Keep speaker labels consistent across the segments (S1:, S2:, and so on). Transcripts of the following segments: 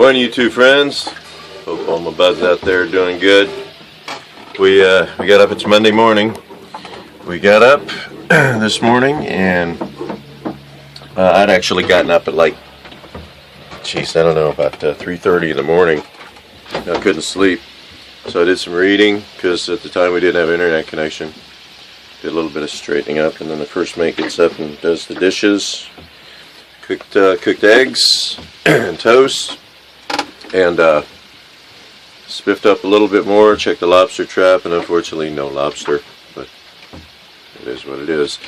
S1: morning, you two friends. Hope all my buds out there are doing good. We got up. It's Monday morning. We got up this morning, and I'd actually gotten up at like, geez, I don't know, about 3:30 in the morning. I couldn't sleep, so I did some reading because at the time we didn't have internet connection. Did a little bit of straightening up, and then the first mate gets up and does the dishes. Cooked eggs and toast, and spiffed up a little bit more, checked the lobster trap, and unfortunately no lobster, but it is what it is.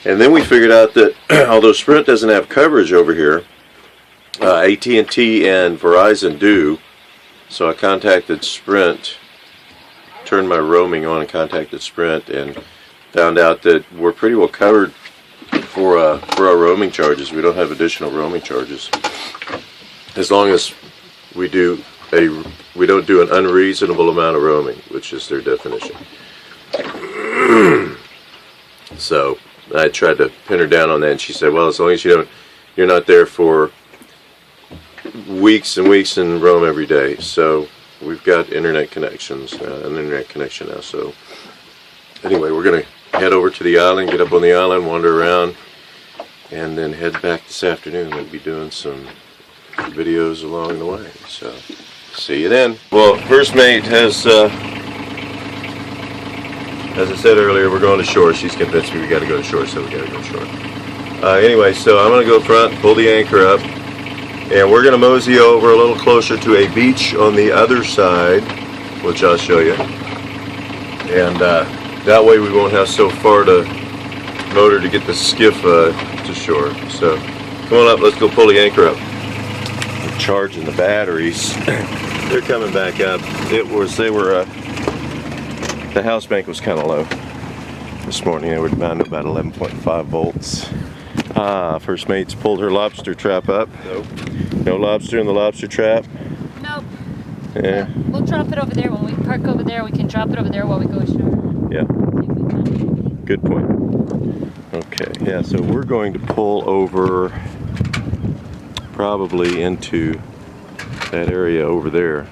S1: And then we figured out that although Sprint doesn't have coverage over here, AT&T and Verizon do, so I contacted Sprint, turned my roaming on and contacted Sprint, and found out that we're pretty well covered for our roaming charges. We don't have additional roaming charges as long as we don't do an unreasonable amount of roaming, which is their definition. So I tried to pin her down on that, and she said, well, as long as you're not there for weeks and weeks and roam every day. So we've got internet connections, an internet connection now. So anyway, we're gonna head over to the island, get up on the island, wander around, and then head back this afternoon. We'll be doing some videos along the way. So see you then. Well, first mate has, as I said earlier, we're going to shore. She's convinced me we got to go to shore, so we got to go to shore. Anyway, so I'm going to go front, pull the anchor up, and we're going to mosey over a little closer to a beach on the other side, which I'll show you. And that way we won't have so far to motor to get the skiff to shore. So come on up, let's go pull the anchor up. We're charging the batteries. They're coming back up. The house bank was kind of low this morning. They were down to about 11.5 volts. First mate's pulled her lobster trap up. Nope. No lobster in the lobster trap?
S2: Nope.
S1: Yeah.
S2: We'll drop it over there. When we park over there, we can drop it over there while we go ashore.
S1: Yeah. Good point. Okay, yeah, so we're going to pull over probably into that area over there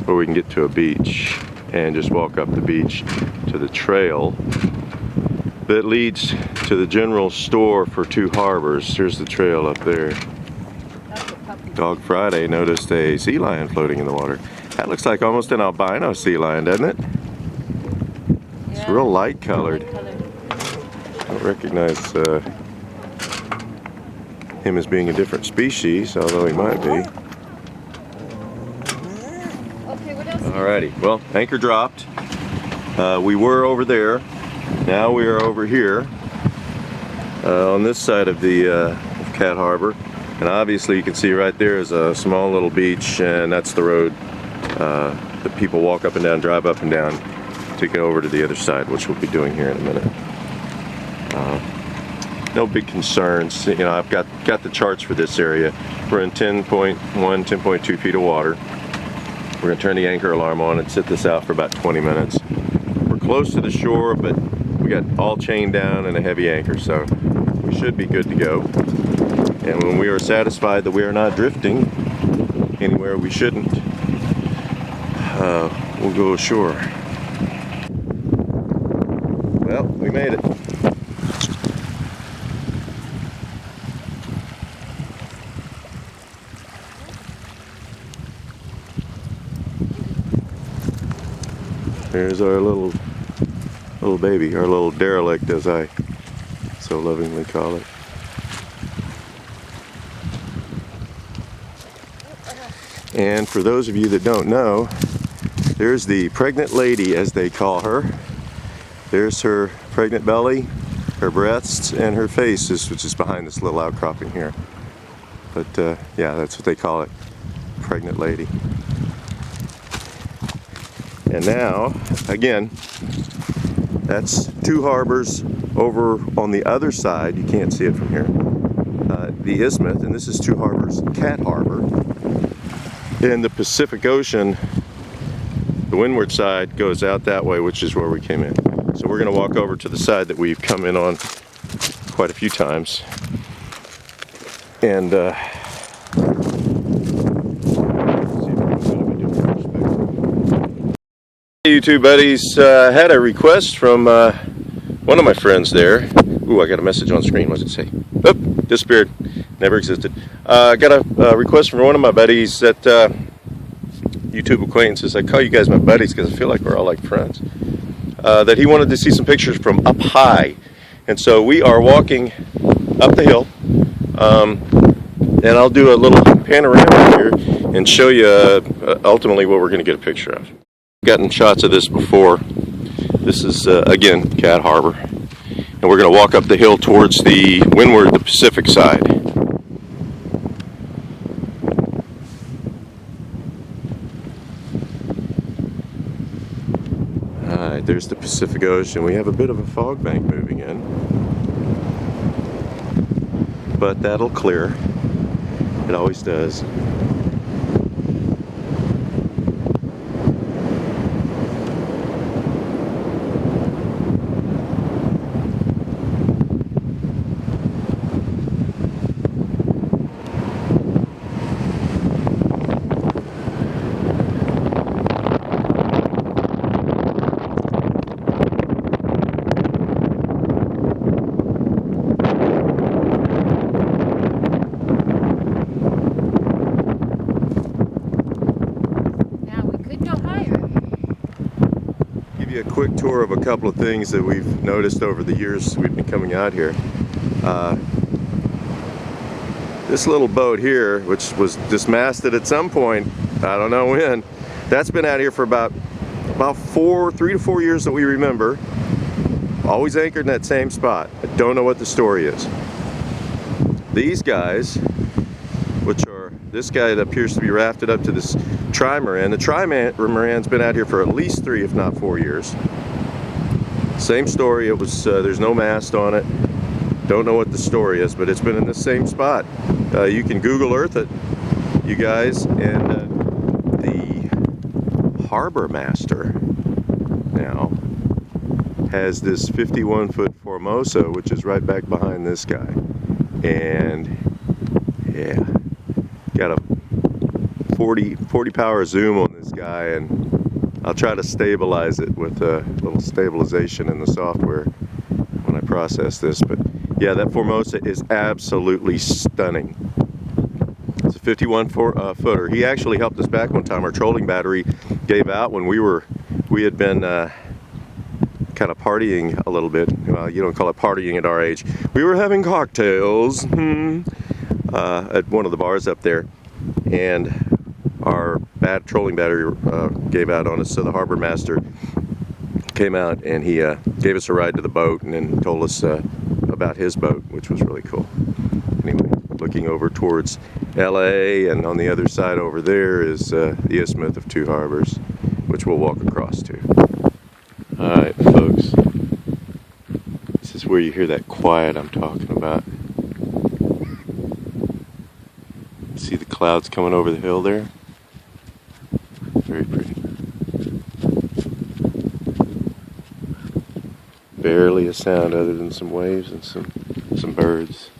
S1: where we can get to a beach and just walk up the beach to the trail that leads to the general store for Two Harbors. Here's the trail up there. Dog Friday noticed a sea lion floating in the water. That looks like almost an albino sea lion, doesn't it? It's real light colored. I don't recognize him as being a different species, although he might be. Alrighty, well, anchor dropped. We were over there. Now we are over here on this side of the Cat Harbor. And obviously you can see right there is a small little beach, and that's the road that people walk up and down, drive up and down to get over to the other side, which we'll be doing here in a minute. No big concerns. You know, I've got the charts for this area. We're in 10.1, 10.2 feet of water. We're going to turn the anchor alarm on and sit this out for about 20 minutes. We're close to the shore, but we got all chained down and a heavy anchor, so we should be good to go. And when we are satisfied that we are not drifting anywhere we shouldn't, we'll go ashore. Well, we made it. There's our little baby, our little derelict, as I so lovingly call it. And for those of you that don't know, there's the pregnant lady, as they call her. There's her pregnant belly, her breasts, and her face, which is behind this little outcropping here. But yeah, that's what they call it, pregnant lady. And now, again, that's Two Harbors over on the other side. You can't see it from here. The isthmus, and this is Two Harbors Cat Harbor. In the Pacific Ocean, the windward side goes out that way, which is where we came in. So we're going to walk over to the side that we've come in on quite a few times. And Hey, you two buddies. Had a request from one of my friends there. Ooh, I got a message on screen. What does it say? Oop, disappeared. Never existed. Got a request from one of my buddies that YouTube acquaintances. I call you guys my buddies because I feel like we're all like friends. That he wanted to see some pictures from up high. And so we are walking up the hill. And I'll do a little panorama here and show you ultimately what we're going to get a picture of. Gotten shots of this before. This is again Cat Harbor, and we're going to walk up the hill towards the windward, the Pacific side. Alright, there's the Pacific Ocean. We have a bit of a fog bank moving in, but that'll clear. It always does. A quick tour of a couple of things that we've noticed over the years we've been coming out here. This little boat here, which was dismasted at some point, I don't know when, that's been out here for about 3 to 4 years that we remember. Always anchored in that same spot. I don't know what the story is. These guys, which are this guy that appears to be rafted up to this trimaran. The trimaran's been out here for at least 3, if not 4 years. Same story. It was there's no mast on it. Don't know what the story is, but it's been in the same spot. You can Google Earth it, you guys, and the harbor master now has this 51-foot Formosa, which is right back behind this guy, and yeah, got a 40 power zoom on this guy, and I'll try to stabilize it with a little stabilization in the software when I process this. But yeah, that Formosa is absolutely stunning. It's a 51-footer. He actually helped us back one time. Our trolling battery gave out when we had been kind of partying a little bit. Well, you don't call it partying at our age. We were having cocktails at one of the bars up there, and our trolling battery gave out on us, so the harbor master came out and he gave us a ride to the boat and then told us about his boat, which was really cool. Anyway, looking over towards LA, and on the other side over there is the Isthmus of Two Harbors, which we'll walk across to. Alright folks, this is where you hear that quiet I'm talking about. See the clouds coming over the hill there? Very pretty. Barely a sound other than some waves and some birds.